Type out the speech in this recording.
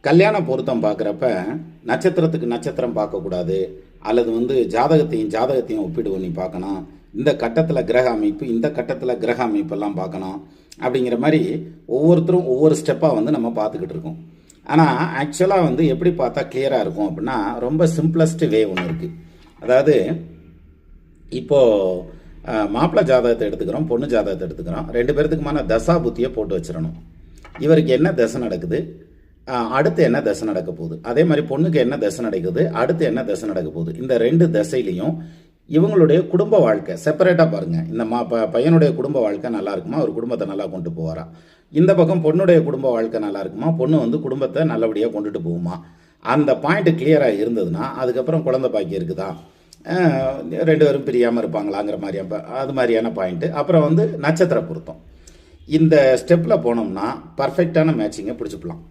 கல்யாண பொருத்தம் பார்க்குறப்ப நட்சத்திரத்துக்கு நட்சத்திரம் பார்க்கக்கூடாது, அல்லது ஜாதகத்தையும் ஜாதகத்தையும் ஒப்பிடு பண்ணி பார்க்கணும், இந்த கட்டத்தில் கிரக அமைப்பு இந்த கட்டத்தில் கிரக அமைப்பெல்லாம் பார்க்கணும் அப்படிங்கிற மாதிரி ஒவ்வொருத்தரும் ஒவ்வொரு ஸ்டெப்பாக நம்ம பார்த்துக்கிட்டு இருக்கோம். ஆனால் ஆக்சுவலாக எப்படி பார்த்தா கிளியராக இருக்கும் அப்படின்னா ரொம்ப சிம்பிளஸ்ட் வே ஒன்று இருக்குது. அதாவது இப்போது மாப்பிள்ளை ஜாதகத்தை எடுத்துக்கிறோம், பொண்ணு ஜாதகத்தை எடுத்துக்கிறோம். ரெண்டு பேர்த்துக்குமான தசா புத்தியை போட்டு வச்சிடணும். இவருக்கு என்ன தசை நடக்குது, அடுத்து என்ன தசை நடக்க போகுது, அதே மாதிரி பொண்ணுக்கு என்ன தசை நடக்குது, அடுத்து என்ன தசை நடக்க போகுது. இந்த ரெண்டு தசையிலையும் இவங்களுடைய குடும்ப வாழ்க்கை செப்பரேட்டாக பாருங்கள். இந்த பையனுடைய குடும்ப வாழ்க்கை நல்லா இருக்குமா, ஒரு குடும்பத்தை நல்லா கொண்டு போவாரா, இந்த பக்கம் பொண்ணுடைய குடும்ப வாழ்க்கை நல்லா இருக்குமா, பொண்ணு குடும்பத்தை நல்லபடியாக கொண்டுட்டு போகுமா, அந்த பாயிண்ட் கிளியராக இருந்ததுன்னா அதுக்கப்புறம் குழந்தை பாக்கி இருக்குதா, ரெண்டு பேரும் பிரியாமல் இருப்பாங்களாங்கிற அது மாதிரியான பாயிண்ட்டு. அப்புறம் நட்சத்திர பொருத்தம். இந்த ஸ்டெப்பில் போனோம்னா பர்ஃபெக்டான மேட்சிங்கை பிடிச்சிக்கலாம்.